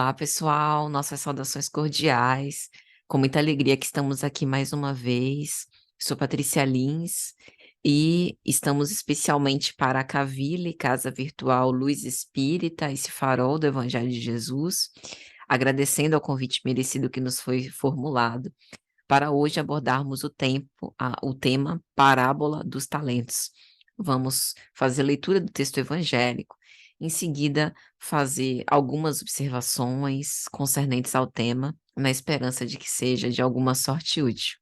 Olá, pessoal, nossas saudações cordiais. Com muita alegria que estamos aqui mais uma vez. Sou Patrícia Lins e estamos especialmente para a Cavile, Casa Virtual Luz Espírita, esse farol do Evangelho de Jesus, agradecendo ao convite merecido que nos foi formulado para hoje abordarmos o tema Parábola dos Talentos. Vamos fazer leitura do texto evangélico, em seguida fazer algumas observações concernentes ao tema, na esperança de que seja de alguma sorte útil.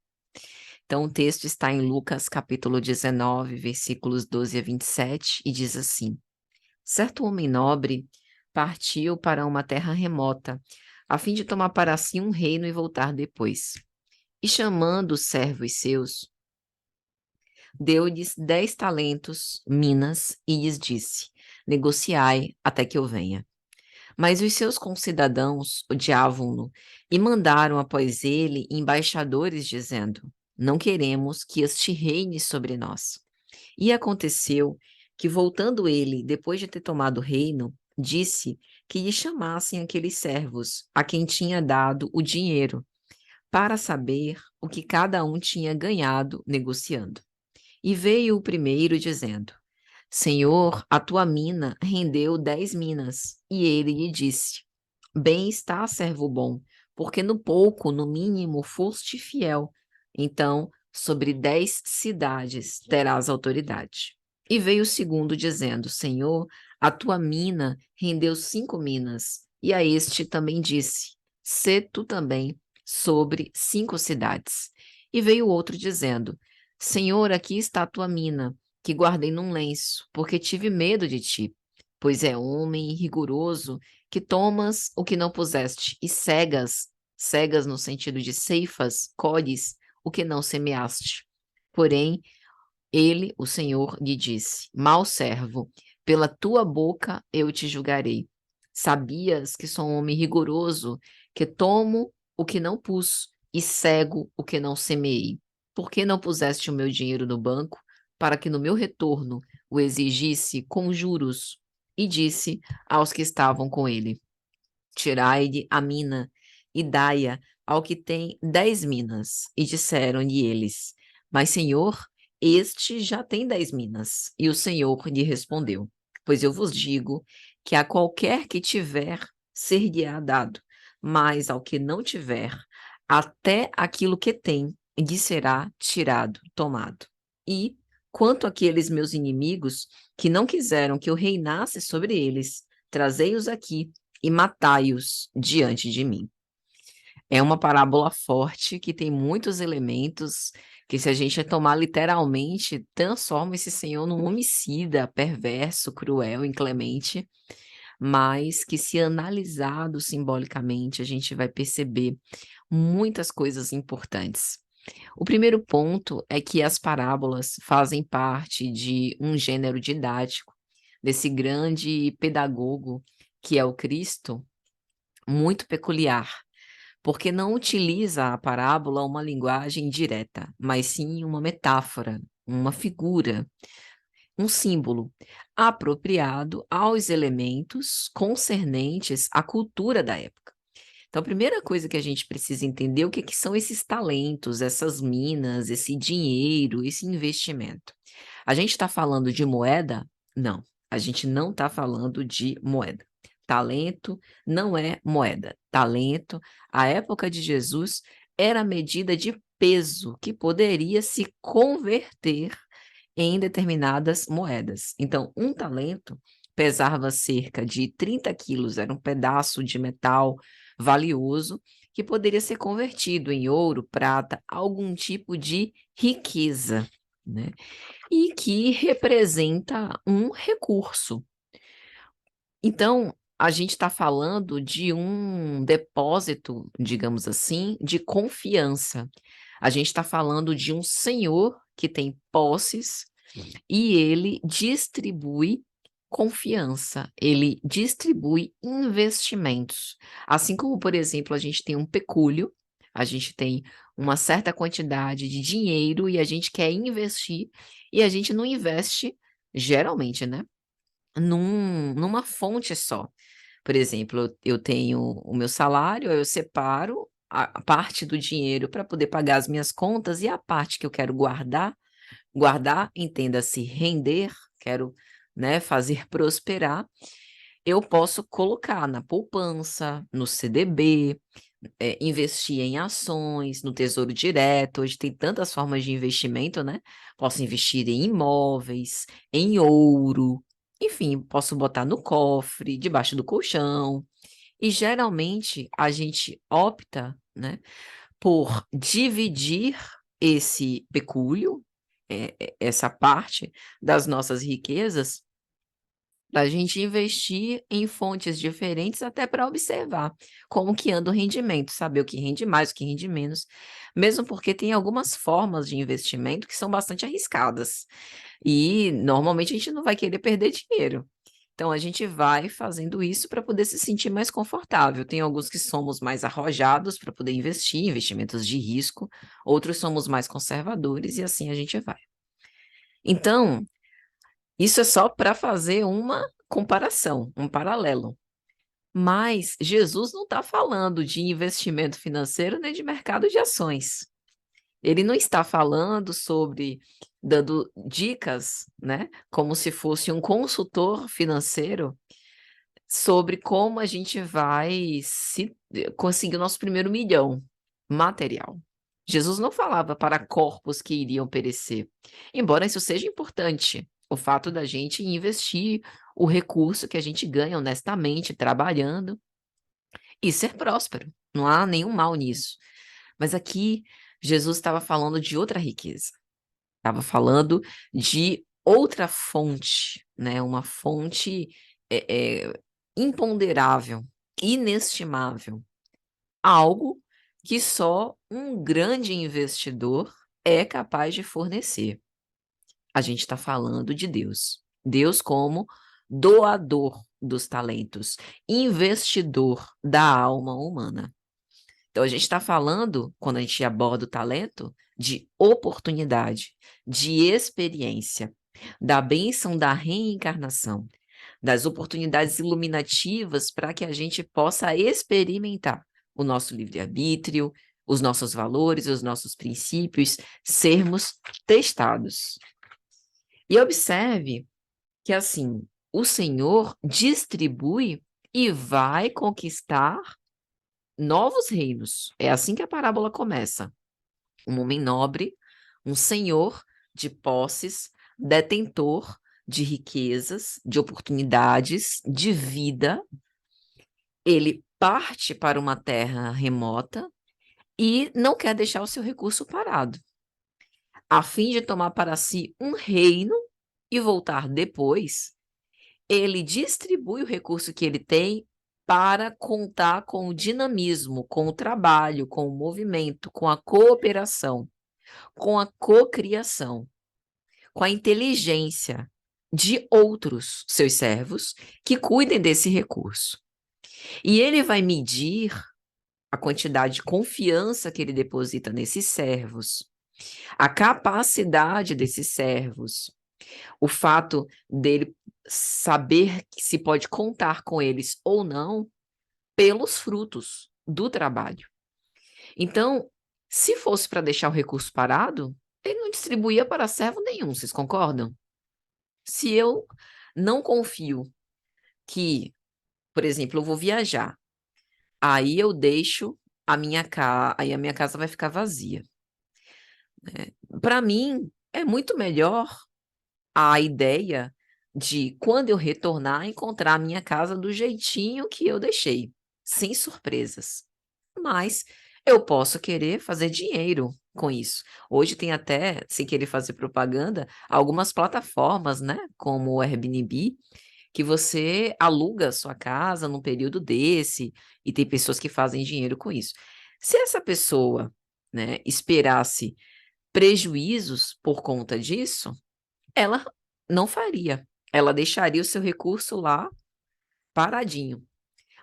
Então, o texto está em Lucas, capítulo 19, versículos 12 a 27, e diz assim: Certo homem nobre partiu para uma terra remota, a fim de tomar para si um reino e voltar depois. E chamando os servos seus, deu-lhes 10 talentos, minas, e lhes disse: Negociai até que eu venha. Mas os seus concidadãos odiavam-no e mandaram após ele embaixadores, dizendo: Não queremos que este reine sobre nós. E aconteceu que, voltando ele, depois de ter tomado o reino, disse que lhe chamassem aqueles servos, a quem tinha dado o dinheiro, para saber o que cada um tinha ganhado negociando. E veio o primeiro dizendo: Senhor, a tua mina rendeu 10 minas. E ele lhe disse: Bem está, servo bom, porque no pouco, no mínimo, foste fiel. Então, sobre 10 cidades terás autoridade. E veio o segundo dizendo: Senhor, a tua mina rendeu 5 minas. E a este também disse: Sê tu também sobre 5 cidades. E veio o outro dizendo: Senhor, aqui está a tua mina, que guardei num lenço, porque tive medo de ti, pois é homem rigoroso, que tomas o que não puseste, e cegas no sentido de ceifas, colhes o que não semeaste. Porém, ele, o Senhor, lhe disse: Mau servo, pela tua boca eu te julgarei. Sabias que sou um homem rigoroso, que tomo o que não pus e cego o que não semeei. Por que não puseste o meu dinheiro no banco, para que no meu retorno o exigisse com juros? E disse aos que estavam com ele: Tirai-lhe a mina e dai-a ao que tem 10 minas. E disseram-lhe eles: Mas, Senhor, este já tem 10 minas. E o Senhor lhe respondeu: Pois eu vos digo que a qualquer que tiver, ser-lhe-á dado, mas ao que não tiver, até aquilo que tem, lhe será tirado, tomado. E, quanto àqueles meus inimigos, que não quiseram que eu reinasse sobre eles, trazei-os aqui e matai-os diante de mim. É uma parábola forte que tem muitos elementos que, se a gente tomar literalmente, transforma esse senhor num homicida, perverso, cruel, inclemente, mas que, se analisado simbolicamente, a gente vai perceber muitas coisas importantes. O primeiro ponto é que as parábolas fazem parte de um gênero didático, desse grande pedagogo que é o Cristo, muito peculiar, porque não utiliza a parábola uma linguagem direta, mas sim uma metáfora, uma figura, um símbolo apropriado aos elementos concernentes à cultura da época. Então, a primeira coisa que a gente precisa entender é o que que são esses talentos, essas minas, esse dinheiro, esse investimento. A gente está falando de moeda? Não, a gente não está falando de moeda. Talento não é moeda. Talento, à época de Jesus, era a medida de peso que poderia se converter em determinadas moedas. Então, um talento pesava cerca de 30 quilos, era um pedaço de metal valioso que poderia ser convertido em ouro, prata, algum tipo de riqueza, né? E que representa um recurso. Então, a gente está falando de um depósito, digamos assim, de confiança. A gente está falando de um senhor que tem posses e ele distribui confiança, ele distribui investimentos. Assim como, por exemplo, a gente tem um pecúlio, a gente tem uma certa quantidade de dinheiro e a gente quer investir, e a gente não investe, geralmente, né, numa fonte só. Por exemplo, eu tenho o meu salário, aí eu separo a parte do dinheiro para poder pagar as minhas contas e a parte que eu quero guardar, entenda-se render, quero, né, fazer prosperar, eu posso colocar na poupança, no CDB, investir em ações, no Tesouro Direto. Hoje tem tantas formas de investimento, né? Posso investir em imóveis, em ouro, enfim, posso botar no cofre, debaixo do colchão. E geralmente a gente opta, né, por dividir esse pecúlio, essa parte das nossas riquezas, para a gente investir em fontes diferentes, até para observar como que anda o rendimento, saber o que rende mais, o que rende menos, mesmo porque tem algumas formas de investimento que são bastante arriscadas, e normalmente a gente não vai querer perder dinheiro. Então a gente vai fazendo isso para poder se sentir mais confortável. Tem alguns que somos mais arrojados para poder investir, investimentos de risco, outros somos mais conservadores e assim a gente vai. Então, isso é só para fazer uma comparação, um paralelo. Mas Jesus não está falando de investimento financeiro nem de mercado de ações. Ele não está falando sobre dando dicas, né, como se fosse um consultor financeiro sobre como a gente vai conseguir o nosso primeiro milhão material. Jesus não falava para corpos que iriam perecer, embora isso seja importante, o fato da gente investir o recurso que a gente ganha honestamente, trabalhando, e ser próspero. Não há nenhum mal nisso. Mas aqui, Jesus estava falando de outra riqueza. Estava falando de outra fonte, né? Uma fonte imponderável, inestimável. Algo que só um grande investidor é capaz de fornecer. A gente está falando de Deus. Deus como doador dos talentos, investidor da alma humana. Então, a gente está falando, quando a gente aborda o talento, de oportunidade, de experiência, da bênção da reencarnação, das oportunidades iluminativas para que a gente possa experimentar o nosso livre-arbítrio, os nossos valores, os nossos princípios, sermos testados. E observe que, assim, o Senhor distribui e vai conquistar novos reinos. É assim que a parábola começa. Um homem nobre, um senhor de posses, detentor de riquezas, de oportunidades, de vida. Ele parte para uma terra remota e não quer deixar o seu recurso parado, a fim de tomar para si um reino e voltar depois. Ele distribui o recurso que ele tem para contar com o dinamismo, com o trabalho, com o movimento, com a cooperação, com a cocriação, com a inteligência de outros seus servos que cuidem desse recurso. E ele vai medir a quantidade de confiança que ele deposita nesses servos, a capacidade desses servos, o fato dele saber se pode contar com eles ou não pelos frutos do trabalho. Então, se fosse para deixar o recurso parado, ele não distribuía para servo nenhum, vocês concordam? Se eu não confio que, por exemplo, eu vou viajar, aí eu deixo a minha casa, aí a minha casa vai ficar vazia. Para mim, é muito melhor a ideia de, quando eu retornar, encontrar a minha casa do jeitinho que eu deixei, sem surpresas. Mas eu posso querer fazer dinheiro com isso. Hoje tem até, sem querer fazer propaganda, algumas plataformas, né, como o Airbnb, que você aluga a sua casa num período desse, e tem pessoas que fazem dinheiro com isso. Se essa pessoa, né, esperasse prejuízos por conta disso, ela não faria. Ela deixaria o seu recurso lá paradinho.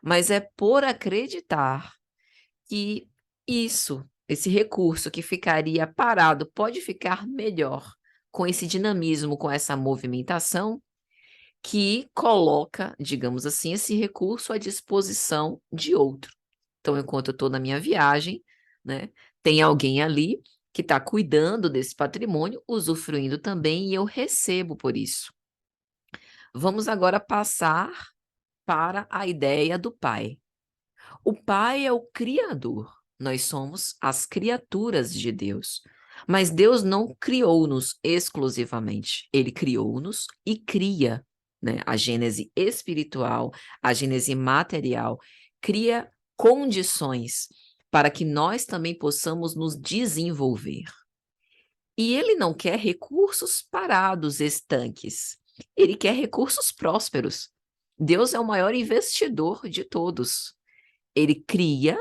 Mas é por acreditar que esse recurso que ficaria parado, pode ficar melhor com esse dinamismo, com essa movimentação, que coloca, digamos assim, esse recurso à disposição de outro. Então, enquanto eu estou na minha viagem, né, tem alguém ali que está cuidando desse patrimônio, usufruindo também, e eu recebo por isso. Vamos agora passar para a ideia do pai. O pai é o criador. Nós somos as criaturas de Deus. Mas Deus não criou-nos exclusivamente. Ele criou-nos e cria, né? A gênese espiritual, a gênese material, cria condições para que nós também possamos nos desenvolver. E ele não quer recursos parados, estanques. Ele quer recursos prósperos. Deus é o maior investidor de todos. Ele cria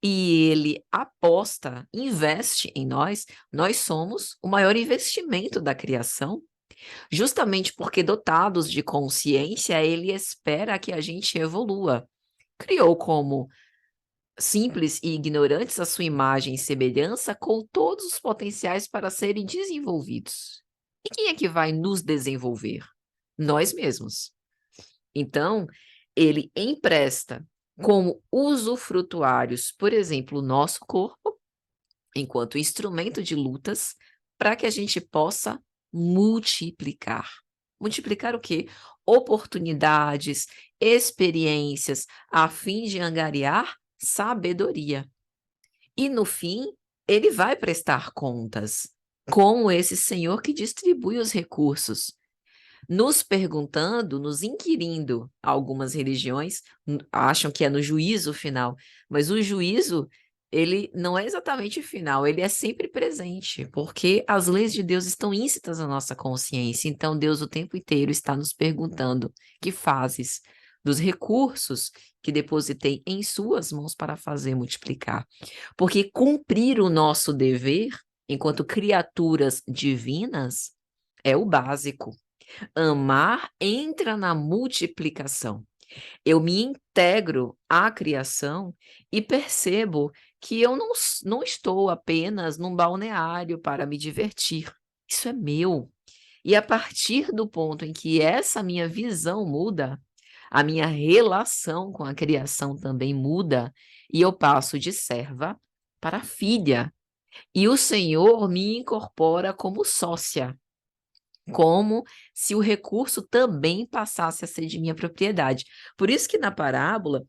e ele aposta, investe em nós. Nós somos o maior investimento da criação. Justamente porque dotados de consciência, ele espera que a gente evolua. Criou como simples e ignorantes a sua imagem e semelhança, com todos os potenciais para serem desenvolvidos. E quem é que vai nos desenvolver? Nós mesmos. Então, ele empresta como usufrutuários, por exemplo, o nosso corpo, enquanto instrumento de lutas, para que a gente possa multiplicar. Multiplicar o quê? Oportunidades, experiências, a fim de angariar sabedoria. E no fim, ele vai prestar contas com esse Senhor que distribui os recursos, nos perguntando, nos inquirindo. Algumas religiões acham que é no juízo final, mas o juízo, ele não é exatamente final, ele é sempre presente, porque as leis de Deus estão íncitas à nossa consciência. Então Deus o tempo inteiro está nos perguntando: que fazes dos recursos que depositei em suas mãos para fazer multiplicar? Porque cumprir o nosso dever enquanto criaturas divinas é o básico. Amar entra na multiplicação. Eu me integro à criação e percebo que eu não estou apenas num balneário para me divertir. Isso é meu. E a partir do ponto em que essa minha visão muda, a minha relação com a criação também muda, e eu passo de serva para filha. E o Senhor me incorpora como sócia, como se o recurso também passasse a ser de minha propriedade. Por isso que na parábola,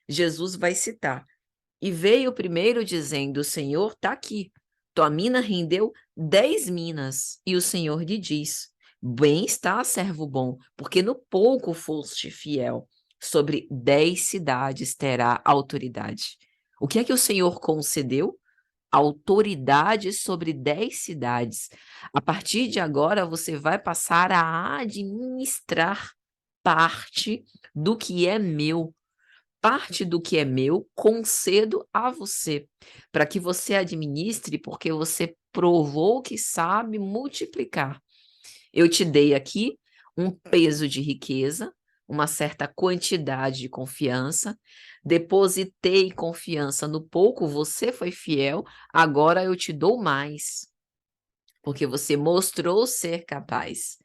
Jesus vai citar: e veio primeiro dizendo: o Senhor está aqui, tua mina rendeu 10 minas. E o Senhor lhe diz: bem está, servo bom, porque no pouco foste fiel, sobre 10 cidades terá autoridade. O que é que o Senhor concedeu? Autoridade sobre 10 cidades. A partir de agora, você vai passar a administrar parte do que é meu. Parte do que é meu, concedo a você, para que você administre, porque você provou que sabe multiplicar. Eu te dei aqui um peso de riqueza, uma certa quantidade de confiança, depositei confiança no pouco, você foi fiel, agora eu te dou mais, porque você mostrou ser capaz.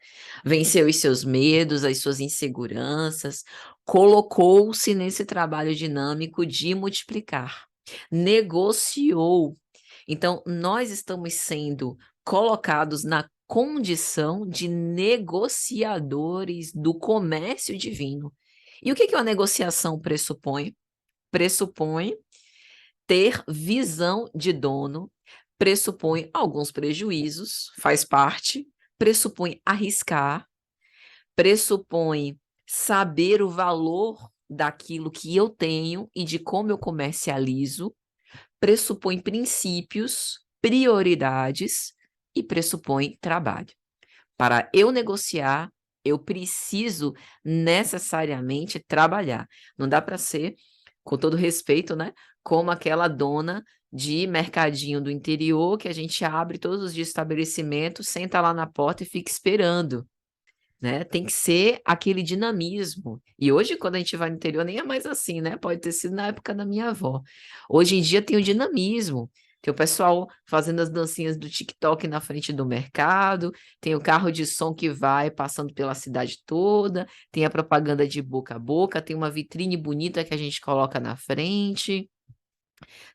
Venceu os seus medos, as suas inseguranças, colocou-se nesse trabalho dinâmico de multiplicar, negociou. Então, nós estamos sendo colocados na condição de negociadores do comércio divino. E o que uma negociação pressupõe? Pressupõe ter visão de dono, pressupõe alguns prejuízos, faz parte, pressupõe arriscar, pressupõe saber o valor daquilo que eu tenho e de como eu comercializo, pressupõe princípios, prioridades e pressupõe trabalho. Para eu negociar, eu preciso necessariamente trabalhar. Não dá para ser, com todo respeito, né, como aquela dona de mercadinho do interior que a gente abre todos os dias estabelecimento, senta lá na porta e fica esperando, né? Tem que ser aquele dinamismo. E hoje, quando a gente vai no interior, nem é mais assim, né? Pode ter sido na época da minha avó. Hoje em dia tem o dinamismo, Tem o pessoal fazendo as dancinhas do TikTok na frente do mercado, tem o carro de som que vai passando pela cidade toda, tem a propaganda de boca a boca, tem uma vitrine bonita que a gente coloca na frente,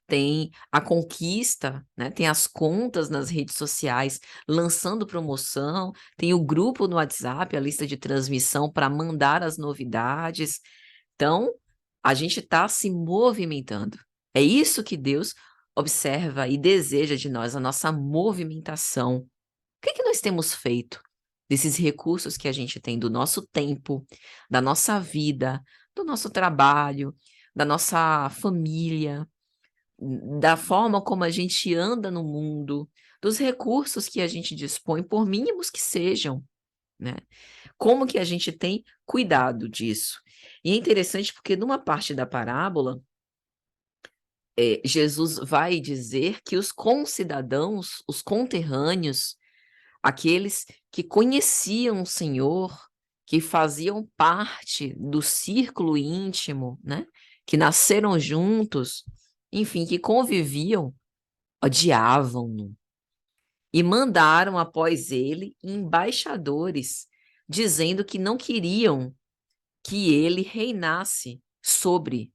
tem a conquista, né? Tem as contas nas redes sociais lançando promoção, tem o grupo no WhatsApp, a lista de transmissão para mandar as novidades. Então, a gente está se movimentando. É isso que Deus observa e deseja de nós, a nossa movimentação. O que que nós temos feito desses recursos que a gente tem do nosso tempo, da nossa vida, do nosso trabalho, da nossa família, da forma como a gente anda no mundo, dos recursos que a gente dispõe, por mínimos que sejam, né? Como que a gente tem cuidado disso? E é interessante porque numa parte da parábola, Jesus vai dizer que os concidadãos, os conterrâneos, aqueles que conheciam o Senhor, que faziam parte do círculo íntimo, né? Que nasceram juntos, enfim, que conviviam, odiavam-no e mandaram após ele embaixadores, dizendo que não queriam que ele reinasse sobre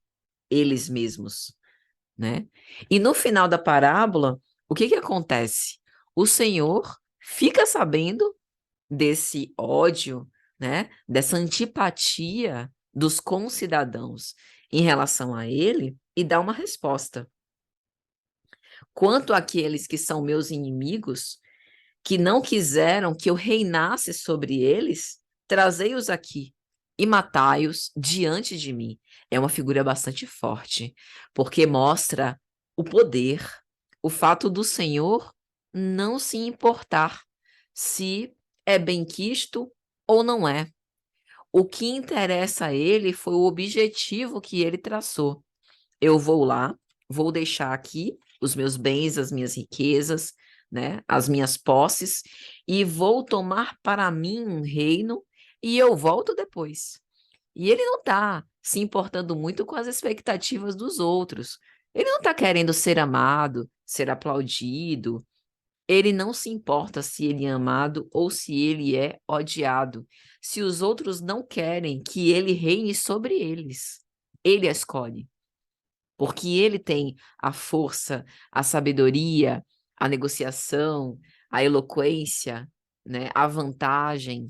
eles mesmos, né? E no final da parábola, o que que acontece? O Senhor fica sabendo desse ódio, né? Dessa antipatia dos concidadãos em relação a ele e dá uma resposta. Quanto àqueles que são meus inimigos, que não quiseram que eu reinasse sobre eles, trazei-os aqui e matai-os diante de mim. É uma figura bastante forte, porque mostra o poder, o fato do Senhor não se importar se é benquisto ou não é. O que interessa a ele foi o objetivo que ele traçou. Eu vou lá, vou deixar aqui os meus bens, as minhas riquezas, né, as minhas posses, e vou tomar para mim um reino e eu volto depois. E ele não está se importando muito com as expectativas dos outros. Ele não está querendo ser amado, ser aplaudido. Ele não se importa se ele é amado ou se ele é odiado. Se os outros não querem que ele reine sobre eles, ele a escolhe porque ele tem a força, a sabedoria, a negociação, a eloquência, né, a vantagem,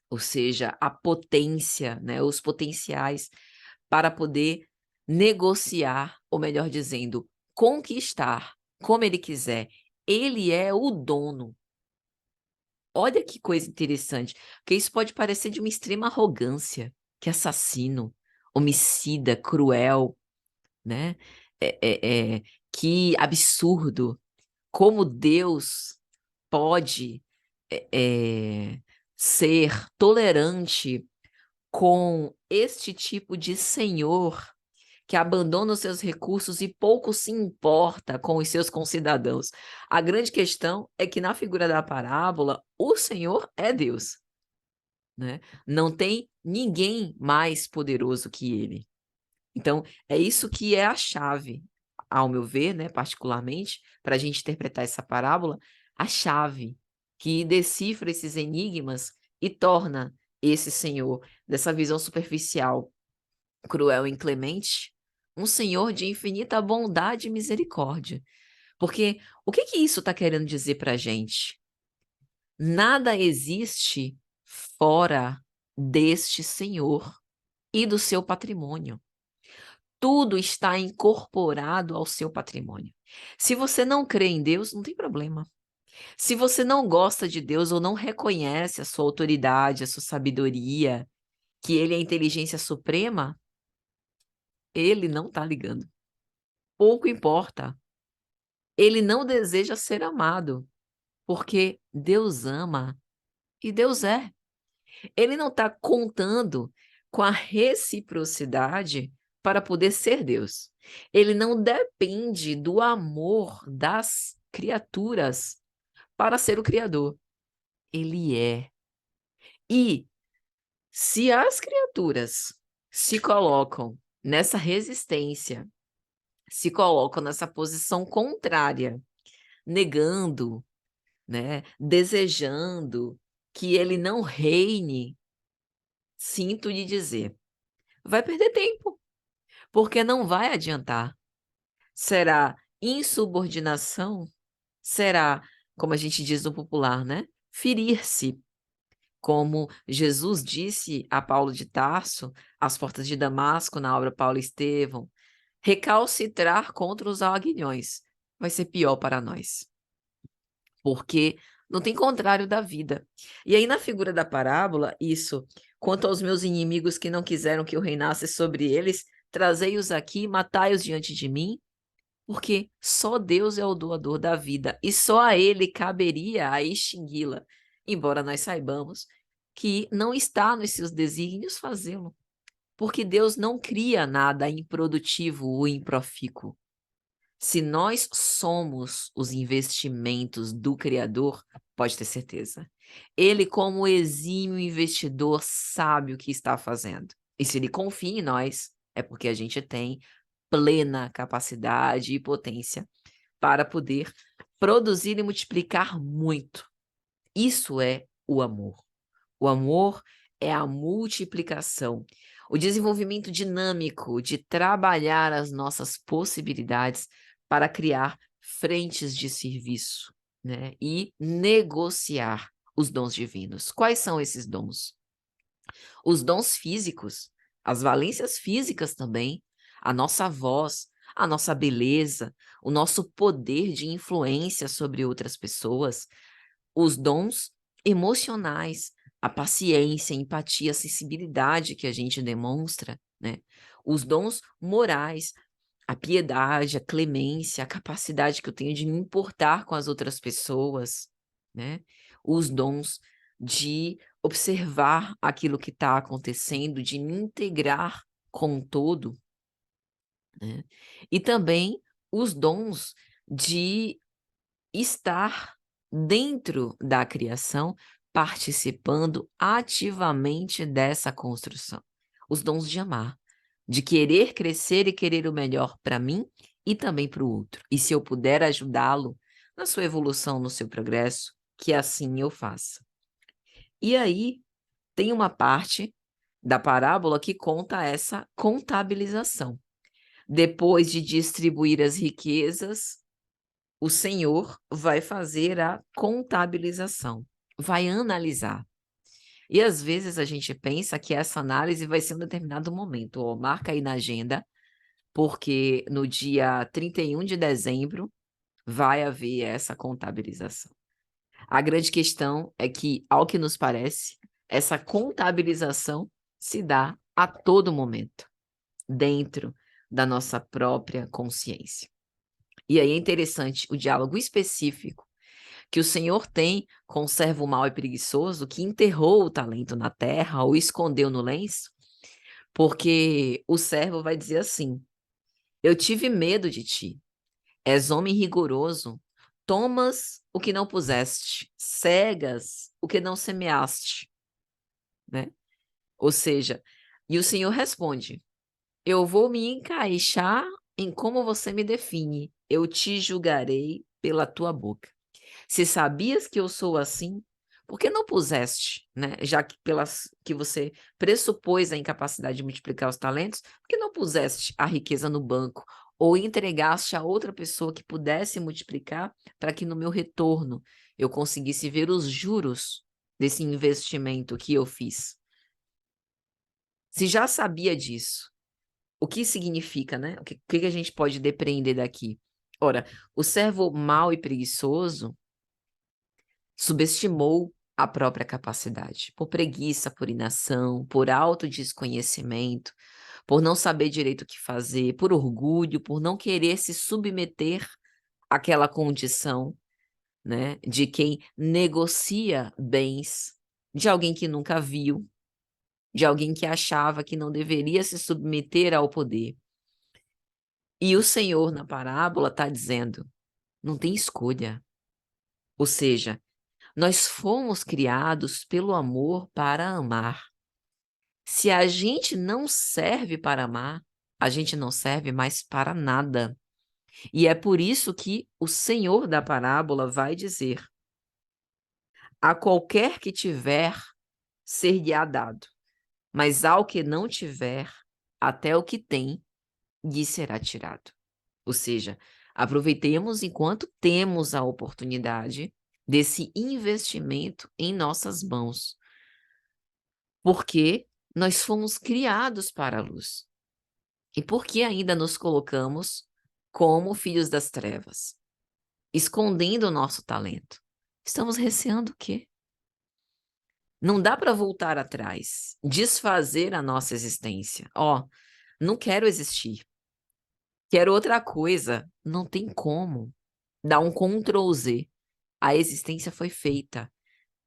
ou seja, a potência, né, os potenciais para poder negociar, ou melhor dizendo, conquistar como ele quiser. Ele é o dono. Olha que coisa interessante, porque isso pode parecer de uma extrema arrogância, que assassino, homicida, cruel, né? Que absurdo! Como Deus pode ser tolerante com este tipo de senhor que abandona os seus recursos e pouco se importa com os seus concidadãos. A grande questão é que na figura da parábola, o Senhor é Deus, né? Não tem ninguém mais poderoso que ele. Então, é isso que é a chave, ao meu ver, né, particularmente, para a gente interpretar essa parábola, a chave que decifra esses enigmas e torna esse Senhor, dessa visão superficial, cruel e inclemente, um Senhor de infinita bondade e misericórdia. Porque o que que isso está querendo dizer para a gente? Nada existe fora deste Senhor e do seu patrimônio. Tudo está incorporado ao seu patrimônio. Se você não crê em Deus, não tem problema. Se você não gosta de Deus ou não reconhece a sua autoridade, a sua sabedoria, que Ele é a inteligência suprema, Ele não está ligando. Pouco importa. Ele não deseja ser amado, porque Deus ama e Deus é. Ele não está contando com a reciprocidade para poder ser Deus. Ele não depende do amor das criaturas para ser o Criador. Ele é. E se as criaturas se colocam nessa resistência se colocam nessa posição contrária, negando, né, desejando que ele não reine, sinto lhe dizer, vai perder tempo, porque não vai adiantar. Será insubordinação, será, como a gente diz no popular, né, ferir-se. Como Jesus disse a Paulo de Tarso, às portas de Damasco, na obra Paulo e Estevão, recalcitrar contra os aguilhões vai ser pior para nós, porque não tem contrário da vida. E aí, na figura da parábola, isso, quanto aos meus inimigos que não quiseram que eu reinasse sobre eles, trazei-os aqui, matai-os diante de mim, porque só Deus é o doador da vida e só a ele caberia a extingui-la, embora nós saibamos que não está nos seus desígnios fazê-lo, porque Deus não cria nada improdutivo ou improfícuo. Se nós somos os investimentos do Criador, pode ter certeza. Ele, como exímio investidor, sabe o que está fazendo. E se ele confia em nós, é porque a gente tem plena capacidade e potência para poder produzir e multiplicar muito. Isso é o amor. O amor é a multiplicação, o desenvolvimento dinâmico de trabalhar as nossas possibilidades para criar frentes de serviço, né? E negociar os dons divinos. Quais são esses dons? Os dons físicos, as valências físicas também, a nossa voz, a nossa beleza, o nosso poder de influência sobre outras pessoas, os dons emocionais, a paciência, a empatia, a sensibilidade que a gente demonstra, né? Os dons morais, a piedade, a clemência, a capacidade que eu tenho de me importar com as outras pessoas, né? Os dons de observar aquilo que está acontecendo, de me integrar com o todo, né? E também os dons de estar dentro da criação, participando ativamente dessa construção. Os dons de amar, de querer crescer e querer o melhor para mim e também para o outro. E se eu puder ajudá-lo na sua evolução, no seu progresso, que assim eu faça. E aí, tem uma parte da parábola que conta essa contabilização. Depois de distribuir as riquezas, o Senhor vai fazer a contabilização, vai analisar. E às vezes a gente pensa que essa análise vai ser em um determinado momento. Ó, marca aí na agenda, porque no dia 31 de dezembro vai haver essa contabilização. A grande questão é que, ao que nos parece, essa contabilização se dá a todo momento, dentro da nossa própria consciência. E aí é interessante o diálogo específico que o Senhor tem com o servo mau e preguiçoso que enterrou o talento na terra ou escondeu no lenço, porque o servo vai dizer assim: eu tive medo de ti, és homem rigoroso, tomas o que não puseste, cegas o que não semeaste, né? Ou seja, e o Senhor responde: eu vou me encaixar em como você me define, eu te julgarei pela tua boca. Se sabias que eu sou assim, por que não puseste, né? Já que que você pressupôs a incapacidade de multiplicar os talentos, por que não puseste a riqueza no banco ou entregaste a outra pessoa que pudesse multiplicar para que no meu retorno eu conseguisse ver os juros desse investimento que eu fiz? Se já sabia disso, o que significa, né? O que a gente pode depreender daqui? Ora, o servo mau e preguiçoso subestimou a própria capacidade, por preguiça, por inação, por autodesconhecimento, por não saber direito o que fazer, por orgulho, por não querer se submeter àquela condição, né, de quem negocia bens, de alguém que nunca viu, de alguém que achava que não deveria se submeter ao poder. E o Senhor, na parábola, está dizendo: não tem escolha. Ou seja, nós fomos criados pelo amor para amar. Se a gente não serve para amar, a gente não serve mais para nada. E é por isso que o Senhor da parábola vai dizer: a qualquer que tiver, ser-lhe-á dado, mas ao que não tiver, até o que tem, lhe será tirado. Ou seja, aproveitemos enquanto temos a oportunidade desse investimento em nossas mãos, porque nós fomos criados para a luz. E por que ainda nos colocamos como filhos das trevas, escondendo o nosso talento? Estamos receando o quê? Não dá para voltar atrás, desfazer a nossa existência. Ó, não quero existir, quero outra coisa. Não tem como. Dá um Ctrl Z. A existência foi feita.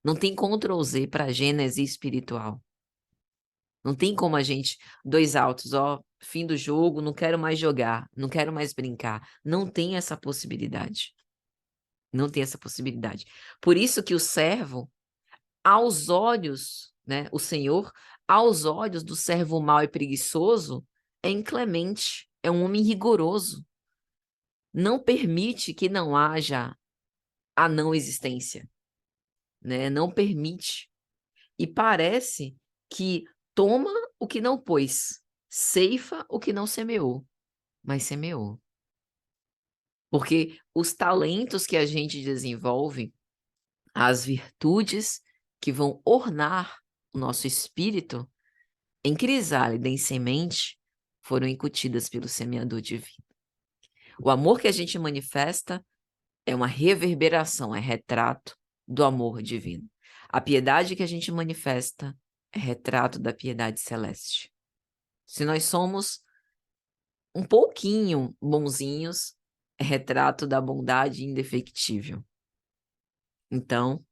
Não tem Ctrl Z para gênese espiritual. Não tem como a gente, dois altos, ó, fim do jogo, não quero mais jogar, não quero mais brincar. Não tem essa possibilidade. Não tem essa possibilidade. Por isso que o servo, aos olhos, né, o Senhor, aos olhos do servo mau e preguiçoso, é inclemente, é um homem rigoroso. Não permite que não haja a não existência, né? Não permite. E parece que toma o que não pôs, ceifa o que não semeou, mas semeou. Porque os talentos que a gente desenvolve, as virtudes que vão ornar o nosso espírito, em crisálida, em semente, foram incutidas pelo semeador divino. O amor que a gente manifesta é uma reverberação, é retrato do amor divino. A piedade que a gente manifesta é retrato da piedade celeste. Se nós somos um pouquinho bonzinhos, é retrato da bondade indefectível. Então,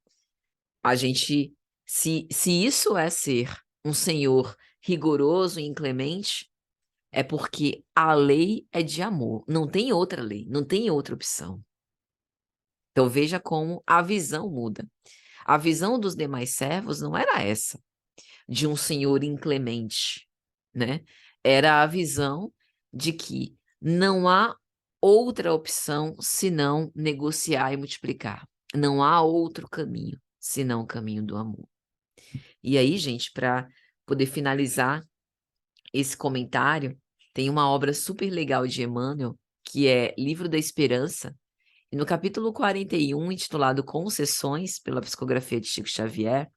a gente, se isso é ser um Senhor rigoroso e inclemente, é porque a lei é de amor. Não tem outra lei, não tem outra opção. Então, veja como a visão muda. A visão dos demais servos não era essa, de um senhor inclemente, né? Era a visão de que não há outra opção senão negociar e multiplicar. Não há outro caminho senão o caminho do amor. E aí, gente, para poder finalizar esse comentário, tem uma obra super legal de Emmanuel, que é Livro da Esperança, e no capítulo 41, intitulado Concessões, pela psicografia de Chico Xavier,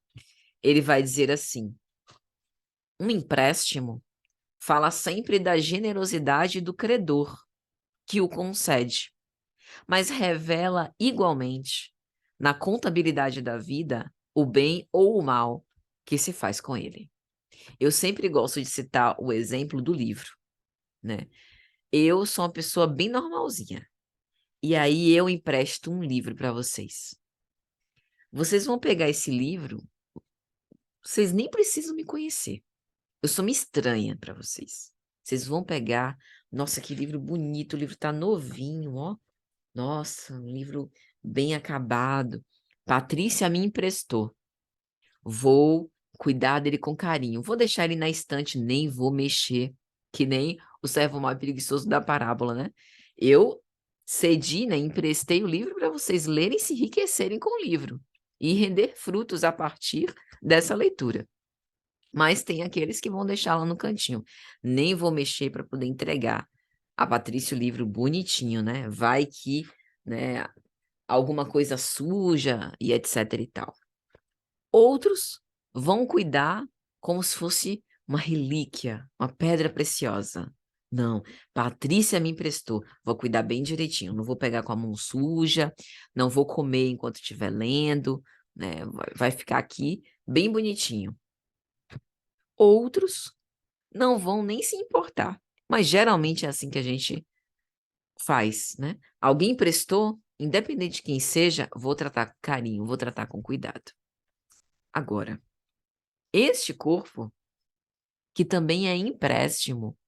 ele vai dizer assim: um empréstimo fala sempre da generosidade do credor que o concede, mas revela igualmente, na contabilidade da vida, o bem ou o mal que se faz com ele. Eu sempre gosto de citar o exemplo do livro, né? Eu sou uma pessoa bem normalzinha, e aí eu empresto um livro para vocês. Vocês vão pegar esse livro, vocês nem precisam me conhecer. Eu sou uma estranha para vocês. Vocês vão pegar, nossa, que livro bonito, o livro tá novinho, ó. Nossa, um livro bem acabado. Patrícia me emprestou. Vou cuidar dele com carinho. Vou deixar ele na estante, nem vou mexer, que nem o servo mau e preguiçoso da parábola, né? Eu cedi, né, emprestei o livro para vocês lerem e se enriquecerem com o livro e render frutos a partir dessa leitura. Mas tem aqueles que vão deixar lá no cantinho. Nem vou mexer para poder entregar a Patrícia o livro bonitinho, né? Vai que, né, alguma coisa suja e etc e tal. Outros vão cuidar como se fosse uma relíquia, uma pedra preciosa. Não, Patrícia me emprestou, vou cuidar bem direitinho, não vou pegar com a mão suja, não vou comer enquanto estiver lendo, né? Vai ficar aqui bem bonitinho. Outros não vão nem se importar, mas geralmente é assim que a gente faz, né? Alguém emprestou, independente de quem seja, vou tratar com carinho, vou tratar com cuidado. Agora, este corpo, que também é empréstimo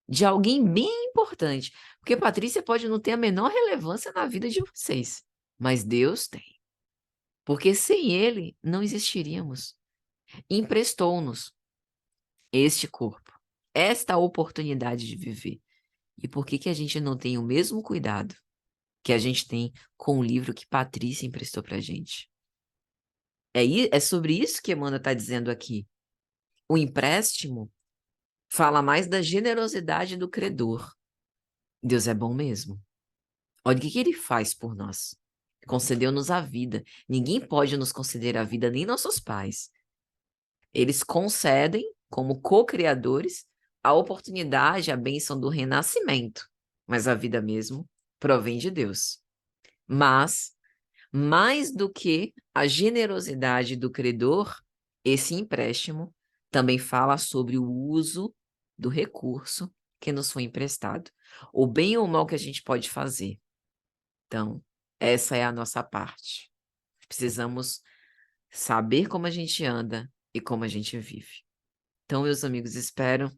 de alguém bem importante, porque Patrícia pode não ter a menor relevância na vida de vocês, mas Deus tem, porque sem ele não existiríamos. Emprestou-nos este corpo, esta oportunidade de viver. E por que que a gente não tem o mesmo cuidado que a gente tem com o livro que Patrícia emprestou pra gente? É sobre isso que Emmanuel está dizendo aqui. O empréstimo fala mais da generosidade do credor. Deus é bom mesmo. Olha o que que ele faz por nós. Concedeu-nos a vida. Ninguém pode nos conceder a vida, nem nossos pais. Eles concedem, como co-criadores, a oportunidade, a bênção do renascimento. Mas a vida mesmo provém de Deus. Mas, mais do que a generosidade do credor, esse empréstimo também fala sobre o uso do recurso que nos foi emprestado, o bem ou o mal que a gente pode fazer. Então, essa é a nossa parte. Precisamos saber como a gente anda e como a gente vive. Então, meus amigos, espero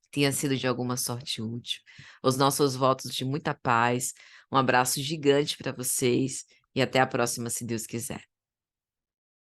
que tenha sido de alguma sorte útil. Os nossos votos de muita paz. Um abraço gigante para vocês e até a próxima, se Deus quiser.